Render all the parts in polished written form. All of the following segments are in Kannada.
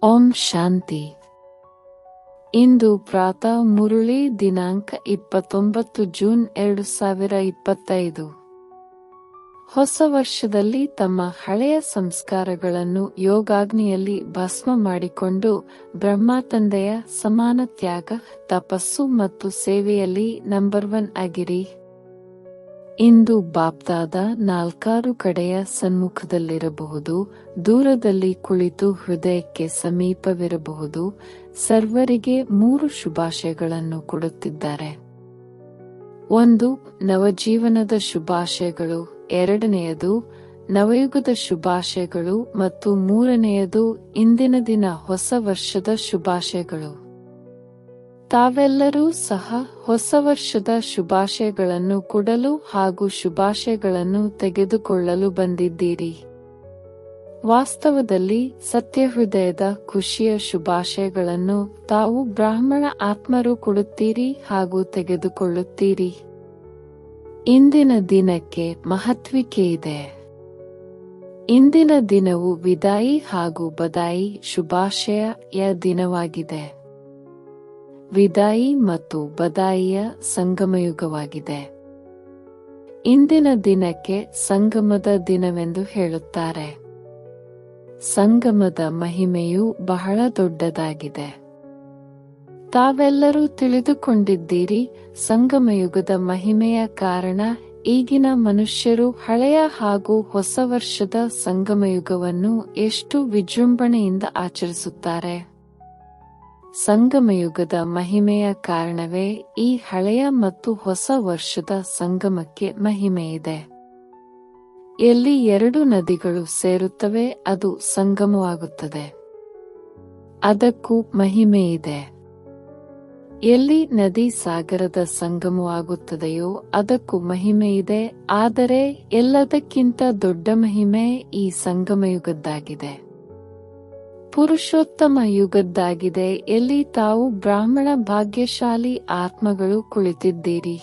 ಓಂ ಶಾಂತಿ. ಇಂದು ಪ್ರಾತಃ ಮುರಳಿ ದಿನಾಂಕ 29 ಜೂನ್ 2025. ಹೊಸ ವರ್ಷದಲ್ಲಿ ತಮ್ಮ ಹಳೆಯ ಸಂಸ್ಕಾರಗಳನ್ನು ಯೋಗಾಗ್ನಿಯಲ್ಲಿ ಭಸ್ಮ ಮಾಡಿಕೊಂಡು ಬ್ರಹ್ಮ ತಂದೆಯ ಸಮಾನ ತ್ಯಾಗ, ತಪಸ್ಸು ಮತ್ತು ಸೇವೆಯಲ್ಲಿ ನಂಬರ್ 1 ಆಗಿರಿ. ಇಂದು ಬಾಪ್ದಾದ 4 ಕಡೆಯ ಸನ್ಮುಖದಲ್ಲಿರಬಹುದು, ದೂರದಲ್ಲಿ ಕುಳಿತು ಹೃದಯಕ್ಕೆ ಸಮೀಪವಿರಬಹುದು. ಸರ್ವರಿಗೆ 3 ಶುಭಾಶಯಗಳನ್ನು ಕೊಡುತ್ತಿದ್ದಾರೆ. 1. ನವಜೀವನದ ಶುಭಾಶಯಗಳು. 2ನೇಯದು ನವಯುಗದ ಶುಭಾಶಯಗಳು ಮತ್ತು 3ನೇಯದು ಇಂದಿನ ದಿನ ಹೊಸ ವರ್ಷದ ಶುಭಾಶಯಗಳು. ತಾವೆಲ್ಲರೂ ಸಹ ಹೊಸ ವರ್ಷದ ಶುಭಾಶಯಗಳನ್ನು ಕೊಡಲು ಹಾಗೂ ಶುಭಾಶಯಗಳನ್ನು ತೆಗೆದುಕೊಳ್ಳಲು ಬಂದಿದ್ದೀರಿ. ವಾಸ್ತವದಲ್ಲಿ ಸತ್ಯಹೃದಯದ ಖುಷಿಯ ಶುಭಾಶಯಗಳನ್ನು ತಾವು ಬ್ರಾಹ್ಮಣ ಆತ್ಮರು ಕೊಡುತ್ತೀರಿ ಹಾಗೂ ತೆಗೆದುಕೊಳ್ಳುತ್ತೀರಿ. ಇಂದಿನ ದಿನಕ್ಕೆ ಮಹತ್ವಿಕೆ ಇದೆ. ಇಂದಿನ ದಿನವು ವಿದಾಯಿ ಹಾಗೂ ಬದಾಯಿ ಶುಭಾಶಯ ದಿನವಾಗಿದೆ. ವಿದಾಯಿ ಮತ್ತು ಬದಾಯಿಯ ಸಂಗಮಯುಗವಾಗಿದೆ. ಇಂದಿನ ದಿನಕ್ಕೆ ಸಂಗಮದ ದಿನವೆಂದು ಹೇಳುತ್ತಾರೆ. ಸಂಗಮದ ಮಹಿಮೆಯು ಬಹಳ ದೊಡ್ಡದಾಗಿದೆ. ತಾವೆಲ್ಲರೂ ತಿಳಿದುಕೊಂಡಿದ್ದೀರಿ. ಸಂಗಮಯುಗದ ಮಹಿಮೆಯ ಕಾರಣ ಈಗಿನ ಮನುಷ್ಯರು ಹಳೆಯ ಹಾಗೂ ಹೊಸ ವರ್ಷದ ಸಂಗಮಯುಗವನ್ನು ಎಷ್ಟು ವಿಜೃಂಭಣೆಯಿಂದ ಆಚರಿಸುತ್ತಾರೆ. ಸಂಗಮಯುಗದ ಮಹಿಮೆಯ ಕಾರಣವೇ ಈ ಹಳೆಯ ಮತ್ತು ಹೊಸ ವರ್ಷದ ಸಂಗಮಕ್ಕೆ ಮಹಿಮೆಯಿದೆ. ಎಲ್ಲಿ 2 ನದಿಗಳು ಸೇರುತ್ತವೆ ಅದು ಸಂಗಮವಾಗುತ್ತದೆ. ಅದಕ್ಕೂ ಮಹಿಮೆಯಿದೆ. ಎಲ್ಲಿ ನದಿ ಸಾಗರದ ಸಂಗಮವಾಗುತ್ತದೆಯೋ ಅದಕ್ಕೂ ಮಹಿಮೆಯಿದೆ. ಆದರೆ ಎಲ್ಲದಕ್ಕಿಂತ ದೊಡ್ಡ ಮಹಿಮೆ ಈ ಸಂಗಮಯುಗದ್ದಾಗಿದೆ. ಪುರುಷೋತ್ತಮ ಯುಗದ್ದಾಗಿದೆ. ಎಲ್ಲಿ ತಾವು ಬ್ರಾಹ್ಮಣ ಭಾಗ್ಯಶಾಲಿ ಆತ್ಮಗಳು ಕುಳಿತಿದ್ದೀರಿ.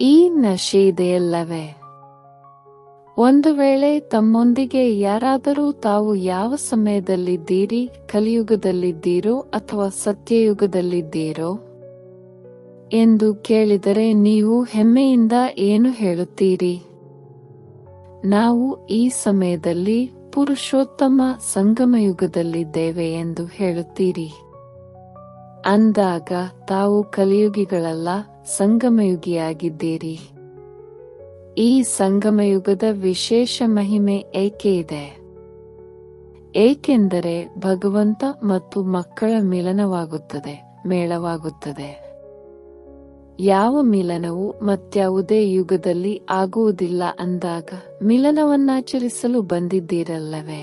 ಈ ನಶೆ ಇದೆಯಲ್ಲವೇ? ಒಂದು ವೇಳೆ ತಮ್ಮೊಂದಿಗೆ ಯಾರಾದರೂ ತಾವು ಯಾವ ಸಮಯದಲ್ಲಿದ್ದೀರಿ, ಕಲಿಯುಗದಲ್ಲಿದ್ದೀರೋ ಅಥವಾ ಸತ್ಯಯುಗದಲ್ಲಿದ್ದೀರೋ ಎಂದು ಕೇಳಿದರೆ ನೀವು ಹೆಮ್ಮೆಯಿಂದ ಏನು ಹೇಳುತ್ತೀರಿ? ನಾವು ಈ ಸಮಯದಲ್ಲಿ ಪುರುಷೋತ್ತಮ ಸಂಗಮಯುಗದಲ್ಲಿದ್ದೇವೆ ಎಂದು ಹೇಳುತ್ತೀರಿ. ಅಂದಾಗ ತಾವು ಕಲಿಯುಗಿಗಳಲ್ಲ, ಸಂಗಮಯುಗಿಯಾಗಿದ್ದೀರಿ. ಈ ಸಂಗಮಯುಗದ ವಿಶೇಷ ಮಹಿಮೆ ಏಕೆ ಇದೆ? ಏಕೆಂದರೆ ಭಗವಂತ ಮತ್ತು ಮಕ್ಕಳ ಮಿಲನವಾಗುತ್ತದೆ, ಮೇಳವಾಗುತ್ತದೆ. ಯಾವ ಮಿಲನವು ಮತ್ಯಾವುದೇ ಯುಗದಲ್ಲಿ ಆಗುವುದಿಲ್ಲ ಅಂದಾಗ ಮಿಲನವನ್ನಾಚರಿಸಲು ಬಂದಿದ್ದೀರಲ್ಲವೇ?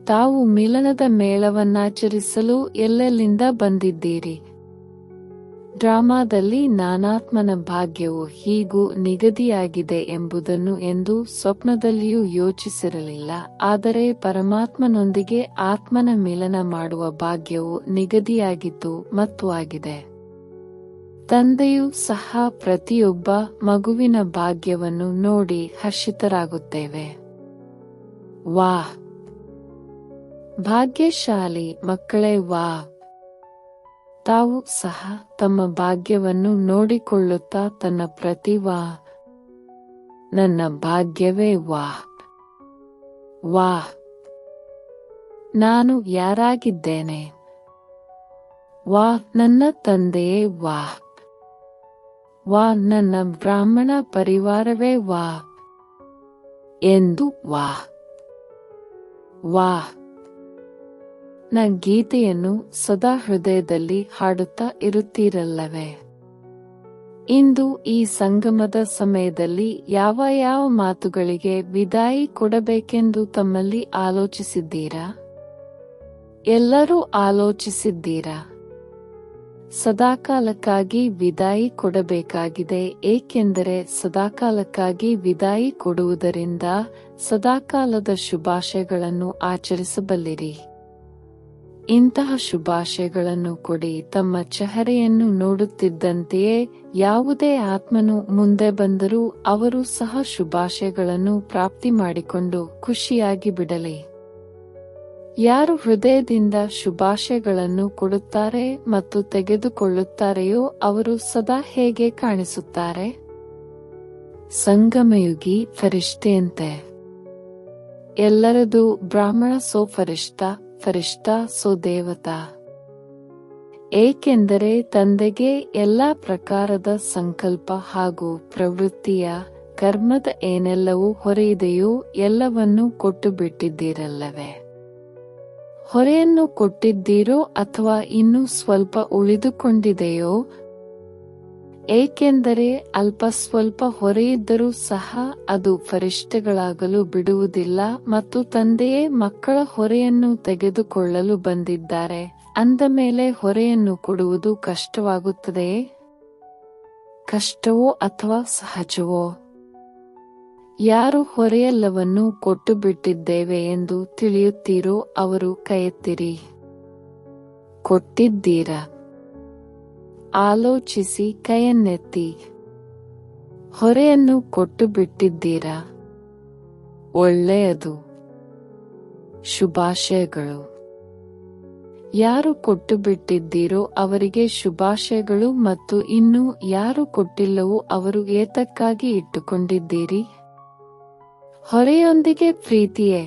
ತಾವು ಮಿಲನದ ಮೇಳವನ್ನಾಚರಿಸಲು ಎಲ್ಲೆಲ್ಲಿಂದ ಬಂದಿದ್ದೀರಿ? ಡ್ರಾಮಾದಲ್ಲಿ ನಾನಾತ್ಮನ ಭಾಗ್ಯವು ಹೀಗೂ ನಿಗದಿಯಾಗಿದೆ ಎಂಬುದನ್ನು ಎಂದು ಸ್ವಪ್ನದಲ್ಲಿಯೂ ಯೋಚಿಸಿರಲಿಲ್ಲ. ಆದರೆ ಪರಮಾತ್ಮನೊಂದಿಗೆ ಆತ್ಮನ ಮಿಲನ ಮಾಡುವ ಭಾಗ್ಯವು ನಿಗದಿಯಾಗಿತ್ತು ಮತ್ತು ಆಗಿದೆ. ತಂದೆಯೂ ಸಹ ಪ್ರತಿಯೊಬ್ಬ ಮಗುವಿನ ಭಾಗ್ಯವನ್ನು ನೋಡಿ ಹರ್ಷಿತರಾಗುತ್ತೇವೆ. ವಾಹ್, ಭಾಗ್ಯಶಾಲಿ ಮಕ್ಕಳೇ ವಾಹ್! ತಾವು ಸಹ ತಮ್ಮ ಭಾಗ್ಯವನ್ನು ನೋಡಿಕೊಳ್ಳುತ್ತಾ ತನ್ನ ಪ್ರತಿ ವಾಹ್, ನನ್ನ ಭಾಗ್ಯವೇ ವಾಹ್, ವಾಹ್, ನಾನು ಯಾರಾಗಿದ್ದೇನೆ, ವಾಹ್, ನನ್ನ ತಂದೆಯೇ ವಾಹ್, ವಾಹ್, ನನ್ನ ಬ್ರಾಹ್ಮಣ ಪರಿವಾರವೇ ವಾಹ್ ಎಂದು ವಾಹ್, ವಾಹ್ ನ ಗೀತೆಯನ್ನು ಸದಾ ಹೃದಯದಲ್ಲಿ ಹಾಡುತ್ತಾ ಇರುತ್ತೀರಲ್ಲವೇ? ಇಂದು ಈ ಸಂಗಮದ ಸಮಯದಲ್ಲಿ ಯಾವ ಮಾತುಗಳಿಗೆ ವಿದಾಯಿ ಕೊಡಬೇಕೆಂದು ತಮ್ಮಲ್ಲಿ ಆಲೋಚಿಸಿದ್ದೀರಾ? ಎಲ್ಲರೂ ಆಲೋಚಿಸಿದ್ದೀರಾ? ಸದಾಕಾಲಕ್ಕಾಗಿ ವಿದಾಯಿ ಕೊಡಬೇಕಾಗಿದೆ. ಏಕೆಂದರೆ ಸದಾಕಾಲಕ್ಕಾಗಿ ವಿದಾಯಿ ಕೊಡುವುದರಿಂದ ಸದಾಕಾಲದ ಶುಭಾಶಯಗಳನ್ನು ಆಚರಿಸಬಲ್ಲಿರಿ. ಇಂತಹ ಶುಭಾಶಯಗಳನ್ನು ಕೊಡಿ. ತಮ್ಮ ಚೆಹರೆಯನ್ನು ನೋಡುತ್ತಿದ್ದಂತೆಯೇ ಯಾವುದೇ ಆತ್ಮನು ಮುಂದೆ ಬಂದರೂ ಅವರು ಸಹ ಶುಭಾಶಯಗಳನ್ನು ಪ್ರಾಪ್ತಿ ಮಾಡಿಕೊಂಡು ಖುಷಿಯಾಗಿ ಬಿಡಲಿ. ಯಾರು ಹೃದಯದಿಂದ ಶುಭಾಶಯಗಳನ್ನು ಕೊಡುತ್ತಾರೆ ಮತ್ತು ತೆಗೆದುಕೊಳ್ಳುತ್ತಾರೆಯೋ ಅವರು ಸದಾ ಹೇಗೆ ಕಾಣಿಸುತ್ತಾರೆ? ಸಂಗಮಯುಗಿ ಫರಿಷ್ಠೆಯಂತೆ. ಎಲ್ಲರದು ಬ್ರಾಹ್ಮಣ ಸೋ ಫರಿಷ್ಠ ಸೋ ದೇವತಾ. ಏಕೆಂದರೆ ತಂದೆಗೆ ಎಲ್ಲಾ ಪ್ರಕಾರದ ಸಂಕಲ್ಪ ಹಾಗೂ ಪ್ರವೃತ್ತಿಯ ಕರ್ಮದ ಏನೆಲ್ಲವೂ ಹೊರೆಯಿದೆಯೋ ಎಲ್ಲವನ್ನೂ ಕೊಟ್ಟು ಬಿಟ್ಟಿದ್ದೀರಲ್ಲವೇ? ಹೊರೆಯನ್ನು ಕೊಟ್ಟಿದ್ದೀರೋ ಅಥವಾ ಇನ್ನೂ ಸ್ವಲ್ಪ ಉಳಿದುಕೊಂಡಿದೆಯೋ? ಏಕೆಂದರೆ ಅಲ್ಪ ಸ್ವಲ್ಪ ಹೊರೆಯಿದ್ದರೂ ಸಹ ಅದು ಫರಿಷ್ಠೆಗಳಾಗಲು ಬಿಡುವುದಿಲ್ಲ ಮತ್ತು ತಂದೆಯೇ ಮಕ್ಕಳ ಹೊರೆಯನ್ನು ತೆಗೆದುಕೊಳ್ಳಲು ಬಂದಿದ್ದಾರೆ ಅಂದ ಮೇಲೆ ಹೊರೆಯನ್ನು ಕೊಡುವುದು ಕಷ್ಟವಾಗುತ್ತದೆಯೇ? ಕಷ್ಟವೋ ಅಥವಾ ಸಹಜವೋ? ಯಾರು ಹೊರೆಯೆಲ್ಲವನ್ನೂ ಕೊಟ್ಟು ಬಿಟ್ಟಿದ್ದೇವೆ ಎಂದು ತಿಳಿಯುತ್ತೀರೋ ಅವರು ಕೈಯೆತ್ತಿರಿ. ಕೊಟ್ಟಿದ್ದೀರಾ? ಆಲೋಚಿಸಿ ಕೈಯನ್ನೆತ್ತಿ. ಹೊರೆಯನ್ನು ಕೊಟ್ಟು ಬಿಟ್ಟಿದ್ದೀರಾ? ಒಳ್ಳೆಯದು. ಶುಭಾಶಯಗಳು. ಯಾರು ಕೊಟ್ಟು ಬಿಟ್ಟಿದ್ದೀರೋ ಅವರಿಗೆ ಶುಭಾಶಯಗಳು ಮತ್ತು ಇನ್ನೂ ಯಾರು ಕೊಟ್ಟಿಲ್ಲವೋ ಅವರು ಏತಕ್ಕಾಗಿ ಇಟ್ಟುಕೊಂಡಿದ್ದೀರಿ? ಹೊರೆಯೊಂದಿಗೆ ಪ್ರೀತಿಯೇ?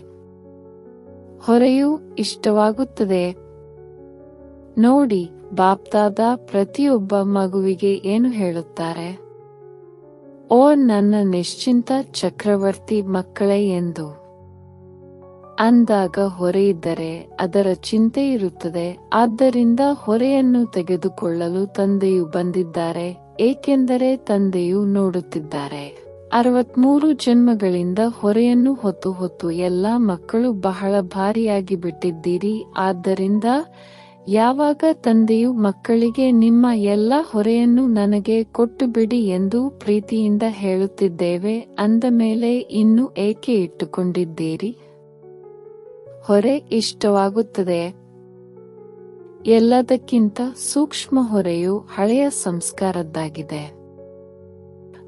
ಹೊರೆಯು ಇಷ್ಟವಾಗುತ್ತದೆ. ನೋಡಿ, ಬಾಪ್ದಾದ ಪ್ರತಿಯೊಬ್ಬ ಮಗುವಿಗೆ ಏನು ಹೇಳುತ್ತಾರೆ? ಓ ನನ್ನ ನಿಶ್ಚಿಂತ ಚಕ್ರವರ್ತಿ ಮಕ್ಕಳೇ ಎಂದು. ಅಂದಾಗ ಹೊರೆಯಿದ್ದರೆ ಅದರ ಚಿಂತೆ ಇರುತ್ತದೆ. ಆದ್ದರಿಂದ ಹೊರೆಯನ್ನು ತೆಗೆದುಕೊಳ್ಳಲು ತಂದೆಯು ಬಂದಿದ್ದಾರೆ, ಏಕೆಂದರೆ ತಂದೆಯು ನೋಡುತ್ತಿದ್ದಾರೆ. 63 ಜನ್ಮಗಳಿಂದ ಹೊರೆಯನ್ನು ಹೊತ್ತು ಎಲ್ಲಾ ಮಕ್ಕಳು ಬಹಳ ಭಾರಿಯಾಗಿ ಬಿಟ್ಟಿದ್ದೀರಿ. ಆದ್ದರಿಂದ ಯಾವಾಗ ತಂದೆಯು ಮಕ್ಕಳಿಗೆ ನಿಮ್ಮ ಎಲ್ಲ ಹೊರೆಯನ್ನು ನನಗೆ ಕೊಟ್ಟು ಬಿಡಿ ಎಂದು ಪ್ರೀತಿಯಿಂದ ಹೇಳುತ್ತಿದ್ದೇವೆ ಅಂದ ಮೇಲೆ ಇನ್ನೂ ಏಕೆ ಇಟ್ಟುಕೊಂಡಿದ್ದೀರಿ? ಹೊರೆ ಇಷ್ಟವಾಗುತ್ತದೆ. ಎಲ್ಲದಕ್ಕಿಂತ ಸೂಕ್ಷ್ಮ ಹೊರೆಯು ಹಳೆಯ ಸಂಸ್ಕಾರದ್ದಾಗಿದೆ.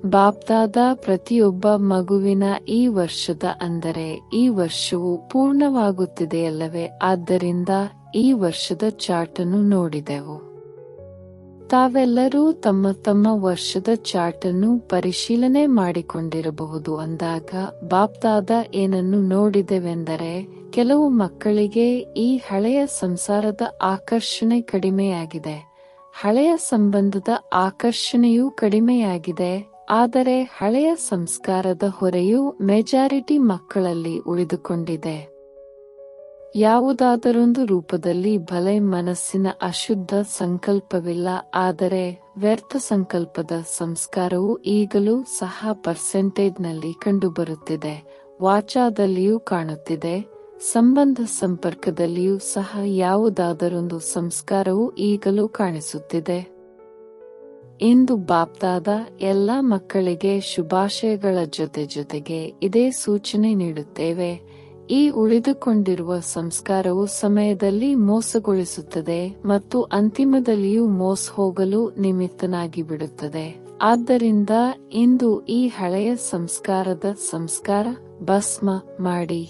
ಬಾಪ್ದಾದ ಪ್ರತಿಯೊಬ್ಬ ಮಗುವಿನ ಈ ವರ್ಷದ ಅಂದರೆ ಈ ವರ್ಷವು ಪೂರ್ಣವಾಗುತ್ತಿದೆಯಲ್ಲವೇ? ಆದ್ದರಿಂದ ಈ ವರ್ಷದ ಚಾರ್ಟನ್ನು ನೋಡಿದೆವು. ತಾವೆಲ್ಲರೂ ತಮ್ಮ ತಮ್ಮ ವರ್ಷದ ಚಾರ್ಟನ್ನು ಪರಿಶೀಲನೆ ಮಾಡಿಕೊಂಡಿರಬಹುದು. ಅಂದಾಗ ಬಾಪ್ದಾದ ಏನನ್ನು ನೋಡಿದೆವೆಂದರೆ, ಕೆಲವು ಮಕ್ಕಳಿಗೆ ಈ ಹಳೆಯ ಸಂಸಾರದ ಆಕರ್ಷಣೆ ಕಡಿಮೆಯಾಗಿದೆ, ಹಳೆಯ ಸಂಬಂಧದ ಆಕರ್ಷಣೆಯೂ ಕಡಿಮೆಯಾಗಿದೆ. ಆದರೆ ಹಳೆಯ ಸಂಸ್ಕಾರದ ಹೊರೆಯು ಮೆಜಾರಿಟಿ ಮಕ್ಕಳಲ್ಲಿ ಉಳಿದುಕೊಂಡಿದೆ. ಯಾವುದಾದರೊಂದು ರೂಪದಲ್ಲಿ ಭಲೆ ಮನಸ್ಸಿನ ಅಶುದ್ಧ ಸಂಕಲ್ಪವಿಲ್ಲ, ಆದರೆ ವ್ಯರ್ಥ ಸಂಕಲ್ಪದ ಸಂಸ್ಕಾರವು ಈಗಲೂ ಸಹ ಪರ್ಸೆಂಟೇಜ್ನಲ್ಲಿ ಕಂಡುಬರುತ್ತಿದೆ. ವಾಚಾದಲ್ಲಿಯೂ ಕಾಣುತ್ತಿದೆ, ಸಂಬಂಧ ಸಂಪರ್ಕದಲ್ಲಿಯೂ ಸಹ ಯಾವುದಾದರೊಂದು ಸಂಸ್ಕಾರವು ಈಗಲೂ ಕಾಣಿಸುತ್ತಿದೆ. ಇಂದು ಬಾಪ್ದಾದ ಎಲ್ಲ ಮಕ್ಕಳಿಗೆ ಶುಭಾಶಯಗಳ ಜೊತೆಗೆ ಇದೇ ಸೂಚನೆ ನೀಡುತ್ತೇವೆ. ಈ ಉಳಿದುಕೊಂಡಿರುವ ಸಂಸ್ಕಾರವು ಸಮಯದಲ್ಲಿ ಮೋಸಗೊಳಿಸುತ್ತದೆ ಮತ್ತು ಅಂತಿಮದಲ್ಲಿಯೂ ಮೋಸ ಹೋಗಲು ನಿಮಿತ್ತನಾಗಿ ಬಿಡುತ್ತದೆ. ಆದ್ದರಿಂದ ಇಂದು ಈ ಹಳೆಯ ಸಂಸ್ಕಾರದ ಸಂಸ್ಕಾರ ಭಸ್ಮ ಮಾಡಿ.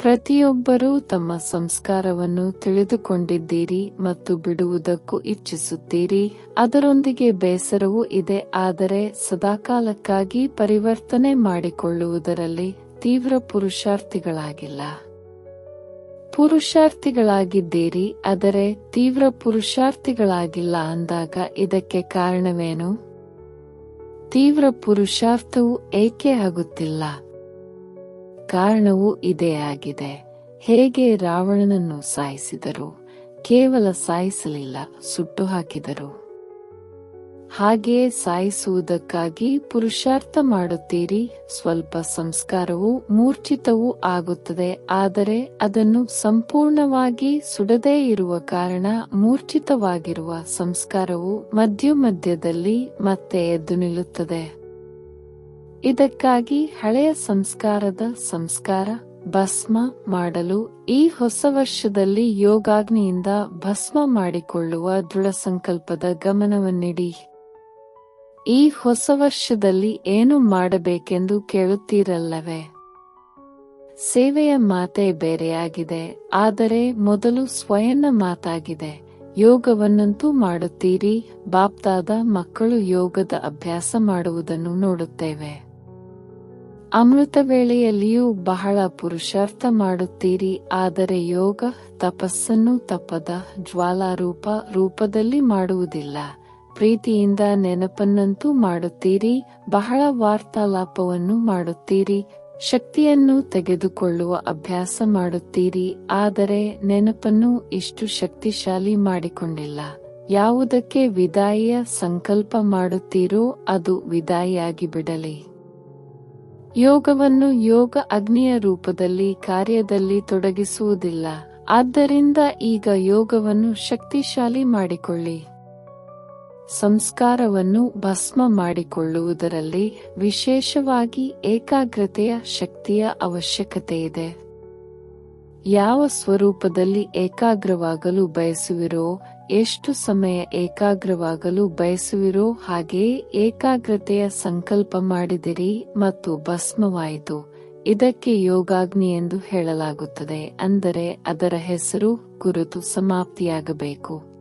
ಪ್ರತಿಯೊಬ್ಬರೂ ತಮ್ಮ ಸಂಸ್ಕಾರವನ್ನು ತಿಳಿದುಕೊಂಡಿದ್ದೀರಿ ಮತ್ತು ಬಿಡುವುದಕ್ಕೂ ಇಚ್ಛಿಸುತ್ತೀರಿ. ಅದರೊಂದಿಗೆ ಬೇಸರವೂ ಇದೆ, ಆದರೆ ಸದಾಕಾಲಕ್ಕಾಗಿ ಪರಿವರ್ತನೆ ಮಾಡಿಕೊಳ್ಳುವುದರಲ್ಲಿ ತೀವ್ರ ಪುರುಷಾರ್ಥಿಗಳಾಗಿಲ್ಲ. ಪುರುಷಾರ್ಥಿಗಳಾಗಿದ್ದೀರಿ, ಆದರೆ ತೀವ್ರ ಪುರುಷಾರ್ಥಿಗಳಾಗಿಲ್ಲ ಅಂದಾಗ ಇದಕ್ಕೆ ಕಾರಣವೇನು? ತೀವ್ರ ಪುರುಷಾರ್ಥವು ಏಕೆ ಆಗುತ್ತಿಲ್ಲ? ಕಾರಣವು ಇದೇ ಆಗಿದೆ. ಹೇಗೆ ರಾವಣನನ್ನು ಸಾಯಿಸಿದರು? ಕೇವಲ ಸಾಯಿಸಲಿಲ್ಲ, ಸುಟ್ಟು ಹಾಕಿದರು. ಹಾಗೆಯೇ ಸಾಯಿಸುವುದಕ್ಕಾಗಿ ಪುರುಷಾರ್ಥ ಮಾಡುತ್ತೀರಿ. ಸ್ವಲ್ಪ ಸಂಸ್ಕಾರವು ಮೂರ್ಛಿತವೂ ಆಗುತ್ತದೆ, ಆದರೆ ಅದನ್ನು ಸಂಪೂರ್ಣವಾಗಿ ಸುಡದೇ ಇರುವ ಕಾರಣ ಮೂರ್ಛಿತವಾಗಿರುವ ಸಂಸ್ಕಾರವು ಮಧ್ಯದಲ್ಲಿ ಮತ್ತೆ ಎದ್ದು ನಿಲ್ಲುತ್ತದೆ. ಇದಕ್ಕಾಗಿ ಹಳೆಯ ಸಂಸ್ಕಾರದ ಸಂಸ್ಕಾರ ಭಸ್ಮ ಮಾಡಲು ಈ ಹೊಸ ವರ್ಷದಲ್ಲಿ ಯೋಗಾಗ್ನಿಯಿಂದ ಭಸ್ಮ ಮಾಡಿಕೊಳ್ಳುವ ದೃಢ ಸಂಕಲ್ಪದ ಗಮನವನ್ನಿಡಿ. ಈ ಹೊಸ ವರ್ಷದಲ್ಲಿ ಏನು ಮಾಡಬೇಕೆಂದು ಕೇಳುತ್ತೀರಲ್ಲವೇ? ಸೇವೆಯ ಮಾತೇ ಬೇರೆಯಾಗಿದೆ, ಆದರೆ ಮೊದಲು ಸ್ವಯಂನ ಮಾತಾಗಿದೆ. ಯೋಗವನ್ನಂತೂ ಮಾಡುತ್ತೀರಿ. ಬಾಪ್ದಾದ ಮಕ್ಕಳು ಯೋಗದ ಅಭ್ಯಾಸ ಮಾಡುವುದನ್ನು ನೋಡುತ್ತೇವೆ. ಅಮೃತ ವೇಳೆಯಲ್ಲಿಯೂ ಬಹಳ ಪುರುಷಾರ್ಥ ಮಾಡುತ್ತೀರಿ, ಆದರೆ ಯೋಗ ತಪಸ್ಸನ್ನು ತಪ್ಪದ ರೂಪದಲ್ಲಿ ಮಾಡುವುದಿಲ್ಲ. ಪ್ರೀತಿಯಿಂದ ನೆನಪನ್ನಂತೂ ಮಾಡುತ್ತೀರಿ, ಬಹಳ ವಾರ್ತಾಲಾಪವನ್ನು ಮಾಡುತ್ತೀರಿ, ಶಕ್ತಿಯನ್ನು ತೆಗೆದುಕೊಳ್ಳುವ ಅಭ್ಯಾಸ ಮಾಡುತ್ತೀರಿ, ಆದರೆ ನೆನಪನ್ನು ಇಷ್ಟು ಶಕ್ತಿಶಾಲಿ ಮಾಡಿಕೊಂಡಿಲ್ಲ. ಯಾವುದಕ್ಕೆ ವಿದಾಯಿಯ ಸಂಕಲ್ಪ ಮಾಡುತ್ತೀರೋ ಅದು ವಿದಾಯಿಯಾಗಿ ಬಿಡಲಿ. ಯೋಗವನ್ನು ಯೋಗ ಅಗ್ನಿಯ ರೂಪದಲ್ಲಿ ಕಾರ್ಯದಲ್ಲಿ ತೊಡಗಿಸುವುದಿಲ್ಲ. ಆದ್ದರಿಂದ ಈಗ ಯೋಗವನ್ನು ಶಕ್ತಿಶಾಲಿ ಮಾಡಿಕೊಳ್ಳಿ. ಸಂಸ್ಕಾರವನ್ನು ಭಸ್ಮ ಮಾಡಿಕೊಳ್ಳುವುದರಲ್ಲಿ ವಿಶೇಷವಾಗಿ ಏಕಾಗ್ರತೆಯ ಶಕ್ತಿಯ ಅವಶ್ಯಕತೆಯಿದೆ. ಯಾವ ಸ್ವರೂಪದಲ್ಲಿ ಏಕಾಗ್ರವಾಗಲು ಬಯಸುವಿರೋ, ಎಷ್ಟು ಸಮಯ ಏಕಾಗ್ರವಾಗಲು ಬಯಸುವಿರೋ ಹಾಗೆಯೇ ಏಕಾಗ್ರತೆಯ ಸಂಕಲ್ಪ ಮಾಡಿದಿರಿ ಮತ್ತು ಭಸ್ಮವಾಯಿತು. ಇದಕ್ಕೆ ಯೋಗಾಗ್ನಿ ಎಂದು ಹೇಳಲಾಗುತ್ತದೆ. ಅಂದರೆ ಅದರ ಹೆಸರು ಗುರುತು ಸಮಾಪ್ತಿಯಾಗಬೇಕು.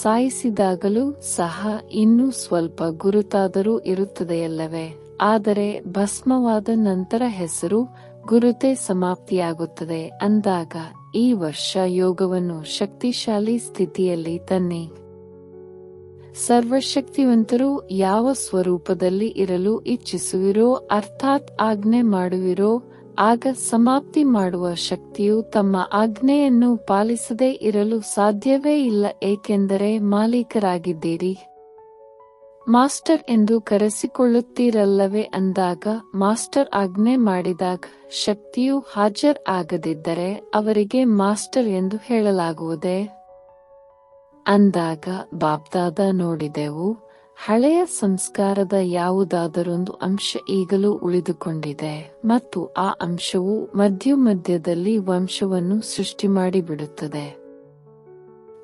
ಸಾಯಿಸಿದಾಗಲೂ ಸಹ ಇನ್ನೂ ಸ್ವಲ್ಪ ಗುರುತಾದರೂ ಇರುತ್ತದೆಯಲ್ಲವೇ? ಆದರೆ ಭಸ್ಮವಾದ ನಂತರ ಹೆಸರು ಗುರುತೇ ಸಮಾಪ್ತಿಯಾಗುತ್ತದೆ. ಅಂದಾಗ ಈ ವರ್ಷ ಯೋಗವನ್ನು ಶಕ್ತಿಶಾಲಿ ಸ್ಥಿತಿಯಲ್ಲಿ ತನ್ನಿ. ಸರ್ವಶಕ್ತಿವಂತರು ಯಾವ ಸ್ವರೂಪದಲ್ಲಿ ಇರಲು ಇಚ್ಛಿಸುವಿರೋ, ಅರ್ಥಾತ್ ಆಜ್ಞೆ ಮಾಡುವಿರೋ, ಆಗ ಸಮಾಪ್ತಿ ಮಾಡುವ ಶಕ್ತಿಯು ತಮ್ಮ ಆಜ್ಞೆಯನ್ನು ಪಾಲಿಸದೇ ಇರಲು ಸಾಧ್ಯವೇ ಇಲ್ಲ, ಏಕೆಂದರೆ ಮಾಲೀಕರಾಗಿದ್ದೀರಿ. ಮಾಸ್ಟರ್ ಎಂದು ಕರೆಸಿಕೊಳ್ಳುತ್ತೀರಲ್ಲವೇ? ಅಂದಾಗ ಮಾಸ್ಟರ್ ಆಜ್ಞೆ ಮಾಡಿದಾಗ ಶಕ್ತಿಯು ಹಾಜರ್ ಆಗದಿದ್ದರೆ ಅವರಿಗೆ ಮಾಸ್ಟರ್ ಎಂದು ಹೇಳಲಾಗುವುದೇ? ಅಂದಾಗ ಬಾಪ್ದಾದ ನೋಡಿದೆವು, ಹಳೆಯ ಸಂಸ್ಕಾರದ ಯಾವುದಾದರೊಂದು ಅಂಶ ಈಗಲೂ ಉಳಿದುಕೊಂಡಿದೆ ಮತ್ತು ಆ ಅಂಶವು ಮಧ್ಯದಲ್ಲಿ ವಂಶವನ್ನು ಸೃಷ್ಟಿ ಮಾಡಿಬಿಡುತ್ತದೆ.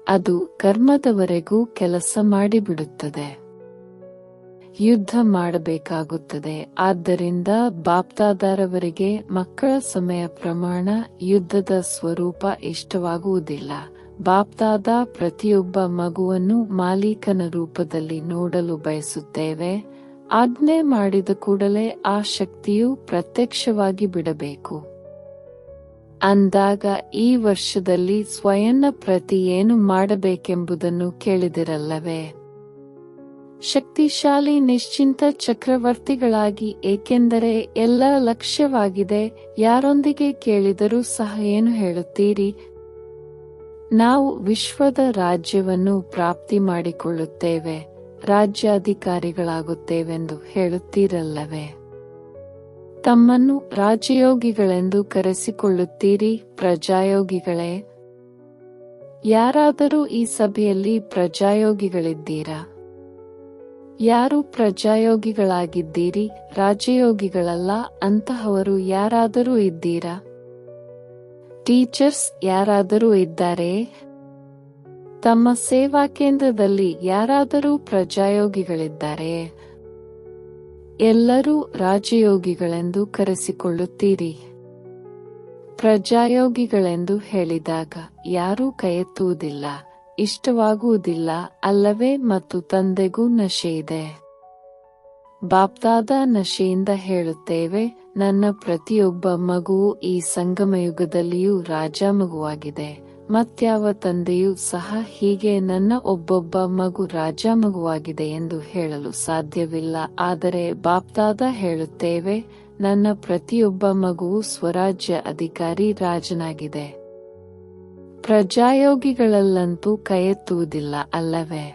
ಅದು ಕರ್ಮದವರೆಗೂ ಕೆಲಸ ಮಾಡಿಬಿಡುತ್ತದೆ. ಯುದ್ಧ ಮಾಡಬೇಕಾಗುತ್ತದೆ. ಆದ್ದರಿಂದ ಬಾಪ್ದಾದರವರಿಗೆ ಮಕ್ಕಳ ಸಮಯ ಪ್ರಮಾಣ ಯುದ್ಧದ ಸ್ವರೂಪ ಇಷ್ಟವಾಗುವುದಿಲ್ಲ. ಬಾಪ್ದಾದ ಪ್ರತಿಯೊಬ್ಬ ಮಗುವನ್ನು ಮಾಲೀಕನ ರೂಪದಲ್ಲಿ ನೋಡಲು ಬಯಸುತ್ತೇವೆ. ಆಜ್ಞೆ ಮಾಡಿದ ಕೂಡಲೇ ಆ ಶಕ್ತಿಯು ಪ್ರತ್ಯಕ್ಷವಾಗಿ ಬಿಡಬೇಕು. ಅಂದಾಗ ಈ ವರ್ಷದಲ್ಲಿ ಸ್ವಯಂನ ಪ್ರತಿ ಏನು ಮಾಡಬೇಕೆಂಬುದನ್ನು ಕೇಳಿದಿರಲ್ಲವೇ? ಶಕ್ತಿಶಾಲಿ ನಿಶ್ಚಿಂತ ಚಕ್ರವರ್ತಿಗಳಾಗಿ, ಏಕೆಂದರೆ ಎಲ್ಲ ಲಕ್ಷ್ಯವಾಗಿದೆ. ಯಾರೊಂದಿಗೆ ಕೇಳಿದರೂ ಸಹ ಏನು ಹೇಳುತ್ತೀರಿ? ನಾವು ವಿಶ್ವದ ರಾಜ್ಯವನ್ನು ಪ್ರಾಪ್ತಿ ಮಾಡಿಕೊಳ್ಳುತ್ತೇವೆ, ರಾಜ್ಯಾಧಿಕಾರಿಗಳಾಗುತ್ತೇವೆಂದು ಹೇಳುತ್ತೀರಲ್ಲವೇ? ತಮ್ಮನ್ನು ರಾಜಯೋಗಿಗಳೆಂದು ಕರೆಸಿಕೊಳ್ಳುತ್ತೀರಿ, ಪ್ರಜಾಯೋಗಿಗಳೇ? ಯಾರಾದರೂ ಈ ಸಭೆಯಲ್ಲಿ ಪ್ರಜಾಯೋಗಿಗಳಿದ್ದೀರಾ? ಯಾರು ಪ್ರಜಾಯೋಗಿಗಳಾಗಿದ್ದೀರಿ? ರಾಜಯೋಗಿಗಳಲ್ಲ ಅಂತಹವರು ಯಾರಾದರೂ ಇದ್ದೀರಾ? ಟೀಚರ್ಸ್ ಯಾರಾದರೂ ಇದ್ದಾರೆ? ತಮ್ಮ ಸೇವಾ ಕೇಂದ್ರದಲ್ಲಿ ಯಾರಾದರೂ ಪ್ರಜಾಯೋಗಿಗಳಿದ್ದಾರೆ? ಎಲ್ಲರೂ ರಾಜಯೋಗಿಗಳೆಂದು ಕರೆಸಿಕೊಳ್ಳುತ್ತೀರಿ. ಪ್ರಜಾಯೋಗಿಗಳೆಂದು ಹೇಳಿದಾಗ ಯಾರೂ ಕೈಯೆತ್ತುವುದಿಲ್ಲ, ಇಷ್ಟವಾಗುವುದಿಲ್ಲ ಅಲ್ಲವೇ? ಮತ್ತು ತಂದೆಗೂ ನಶೆಯಿದೆ. ಬಾಪ್ದಾದ ನಶೆಯಿಂದ ಹೇಳುತ್ತೇವೆ, ನನ್ನ ಪ್ರತಿಯೊಬ್ಬ ಮಗುವು ಈ ಸಂಗಮಯುಗದಲ್ಲಿಯೂ ರಾಜ ಮಗುವಾಗಿದೆ. ಮತ್ಯಾವ ತಂದೆಯೂ ಸಹ ಹೀಗೆ ನನ್ನ ಒಬ್ಬೊಬ್ಬ ಮಗು ರಾಜ ಮಗುವಾಗಿದೆ ಎಂದು ಹೇಳಲು ಸಾಧ್ಯವಿಲ್ಲ. ಆದರೆ ಬಾಪ್ದಾದ ಹೇಳುತ್ತೇವೆ, ನನ್ನ ಪ್ರತಿಯೊಬ್ಬ ಮಗುವು ಸ್ವರಾಜ್ಯ ಅಧಿಕಾರಿ ರಾಜನಾಗಿದೆ. ಪ್ರಜಾಯೋಗಿಗಳಲ್ಲಂತೂ ಕೈಯೆತ್ತುವುದಿಲ್ಲ ಅಲ್ಲವೇ?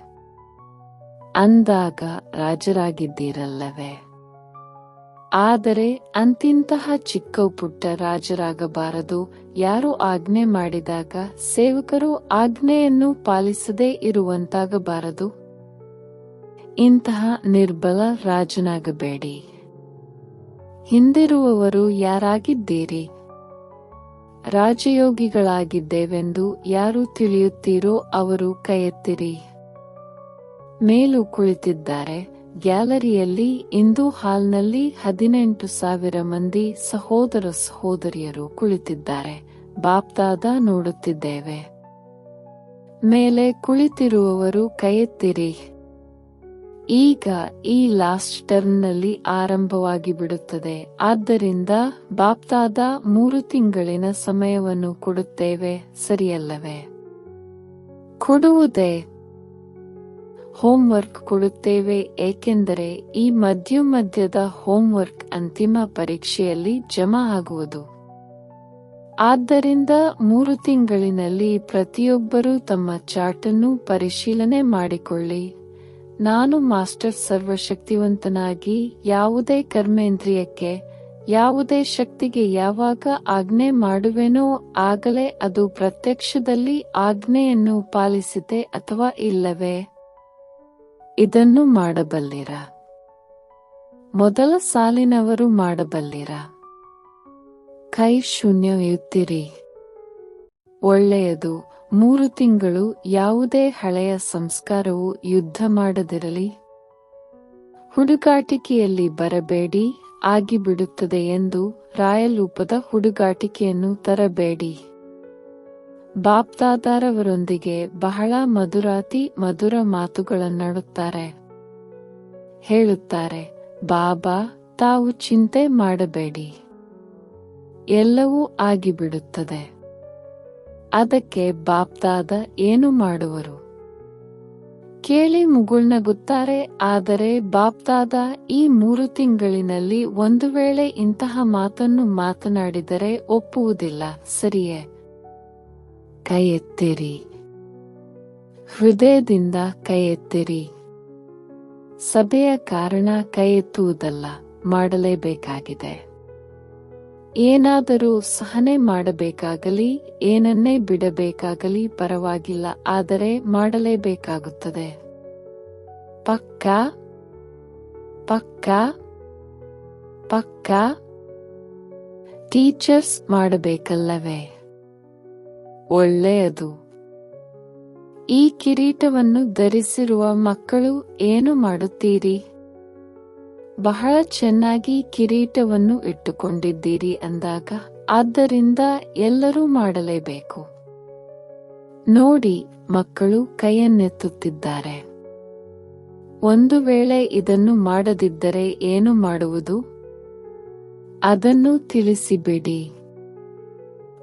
ಅಂದಾಗ ರಾಜರಾಗಿದ್ದೀರಲ್ಲವೇ? ಆದರೆ ಅಂತಿಂತಹ ಚಿಕ್ಕ ಪುಟ್ಟ ರಾಜರಾಗಬಾರದು. ಯಾರು ಆಜ್ಞೆ ಮಾಡಿದಾಗ ಸೇವಕರು ಆಜ್ಞೆಯನ್ನು ಪಾಲಿಸದೇ ಇರುವಂತಾಗಬಾರದು. ಇಂತಹ ನಿರ್ಬಲ ರಾಜನಾಗಬೇಡಿ. ಹಿಂದಿರುವವರು ಯಾರಾಗಿದ್ದೀರಿ? ರಾಜಯೋಗಿಗಳಾಗಿದ್ದೇವೆಂದು ಯಾರು ತಿಳಿಯುತ್ತೀರೋ ಅವರು ಕೈಯೆತ್ತಿರಿ. ಮೇಲು ಕುಳಿತಿದ್ದಾರೆ, ಗ್ಯಾಲರಿಯಲ್ಲಿ ಇಂದು ಹಾಲ್ನಲ್ಲಿ 18,000 ಮಂದಿ ಸಹೋದರ ಸಹೋದರಿಯರು ಕುಳಿತಿದ್ದಾರೆ. ಬಾಪ್ದಾದ ನೋಡುತ್ತಿದ್ದೇವೆ. ಮೇಲೆ ಕುಳಿತಿರುವವರು ಕೈಯೆತ್ತಿರಿ. ಈಗ ಈ ಲಾಸ್ಟ್ ಟರ್ಮ್ನಲ್ಲಿ ಆರಂಭವಾಗಿ ಬಿಡುತ್ತದೆ. ಆದ್ದರಿಂದ ಬಾಪ್ದಾದ 3 ತಿಂಗಳಿನ ಸಮಯವನ್ನು ಕೊಡುತ್ತೇವೆ, ಸರಿಯಲ್ಲವೇ? ಕೊಡುವುದೇ ಹೋಂವರ್ಕ್ ಕೊಡುತ್ತೇವೆ, ಏಕೆಂದರೆ ಈ ಮಧ್ಯದ ಹೋಂವರ್ಕ್ ಅಂತಿಮ ಪರೀಕ್ಷೆಯಲ್ಲಿ ಜಮಾ ಆಗುವುದು. ಆದ್ದರಿಂದ 3 ತಿಂಗಳಿನಲ್ಲಿ ಪ್ರತಿಯೊಬ್ಬರೂ ತಮ್ಮ ಚಾರ್ಟನ್ನು ಪರಿಶೀಲನೆ ಮಾಡಿಕೊಳ್ಳಿ. ನಾನು ಮಾಸ್ಟರ್ ಸರ್ವಶಕ್ತಿವಂತನಾಗಿ ಯಾವುದೇ ಕರ್ಮೇಂದ್ರಿಯಕ್ಕೆ, ಯಾವುದೇ ಶಕ್ತಿಗೆ ಯಾವಾಗ ಆಜ್ಞೆ ಮಾಡುವೆನೋ ಆಗಲೇ ಅದು ಪ್ರತ್ಯಕ್ಷದಲ್ಲಿ ಆಜ್ಞೆಯನ್ನು ಪಾಲಿಸಿದೆ ಅಥವಾ ಇಲ್ಲವೇ? ಇದನ್ನು ಮಾಡಬಲ್ಲಿರ? ಮೊದಲ ಸಾಲಿನವರು ಮಾಡಬಲ್ಲಿರ? ಕೈ ಶೂನ್ಯವಿರುತ್ತೀರಿ. ಒಳ್ಳೆಯದು. 3 ತಿಂಗಳು ಯಾವುದೇ ಹಳೆಯ ಸಂಸ್ಕಾರವು ಯುದ್ಧ ಮಾಡದಿರಲಿ. ಹುಡುಗಾಟಿಕೆಯಲ್ಲಿ ಬರಬೇಡಿ, ಆಗಿಬಿಡುತ್ತದೆ ಎಂದು ರಾಯಲೂಪದ ಹುಡುಗಾಟಿಕೆಯನ್ನು ತರಬೇಡಿ. ಬಾಪ್ದಾದಾರವರೊಂದಿಗೆ ಬಹಳ ಮಧುರ ಮಾತುಗಳನ್ನಾಡುತ್ತಾರೆ. ಹೇಳುತ್ತಾರೆ, ಬಾಬಾ, ತಾವು ಚಿಂತೆ ಮಾಡಬೇಡಿ, ಎಲ್ಲವೂ ಆಗಿಬಿಡುತ್ತದೆ. ಅದಕ್ಕೆ ಬಾಪ್ದಾದ ಏನು ಮಾಡುವರು? ಕೇಳಿ ಮುಗುಳ್ನಗುತ್ತಾರೆ. ಆದರೆ ಬಾಪ್ದಾದ ಈ 3 ತಿಂಗಳಿನಲ್ಲಿ ಒಂದು ವೇಳೆ ಇಂತಹ ಮಾತನ್ನು ಮಾತನಾಡಿದರೆ ಒಪ್ಪುವುದಿಲ್ಲ, ಸರಿಯೇ? ಕೈ ಎತ್ತಿರಿ. ಹೃದಯದಿಂದ ಕೈ ಎತ್ತಿರಿ. ಸಭೆಯ ಕಾರಣ ಕೈ ಎತ್ತುವುದಲ್ಲ, ಮಾಡಲೇಬೇಕಾಗಿದೆ. ಏನಾದರೂ ಸಹನೆ ಮಾಡಬೇಕಾಗಲಿ, ಏನನ್ನೇ ಬಿಡಬೇಕಾಗಲಿ ಪರವಾಗಿಲ್ಲ, ಆದರೆ ಮಾಡಲೇಬೇಕಾಗುತ್ತದೆ. ಪಕ್ಕಾ? ಪಕ್ಕಾ? ಪಕ್ಕಾ? ಟೀಚರ್ಸ್ ಮಾಡಬೇಕಲ್ಲವೇ? ಒಳ್ಳೆಯದು. ಈ ಕಿರೀಟವನ್ನು ಧರಿಸಿರುವ ಮಕ್ಕಳು ಏನು ಮಾಡುತ್ತೀರಿ? ಬಹಳ ಚೆನ್ನಾಗಿ ಕಿರೀಟವನ್ನು ಇಟ್ಟುಕೊಂಡಿದ್ದೀರಿ ಅಂದಾಗ, ಆದ್ದರಿಂದ ಎಲ್ಲರೂ ಮಾಡಲೇಬೇಕು. ನೋಡಿ, ಮಕ್ಕಳು ಕೈಯನ್ನೆತ್ತುತ್ತಿದ್ದಾರೆ. ಒಂದು ವೇಳೆ ಇದನ್ನು ಮಾಡದಿದ್ದರೆ ಏನು ಮಾಡುವುದು? ಅದನ್ನು ತಿಳಿಸಿಬಿಡಿ.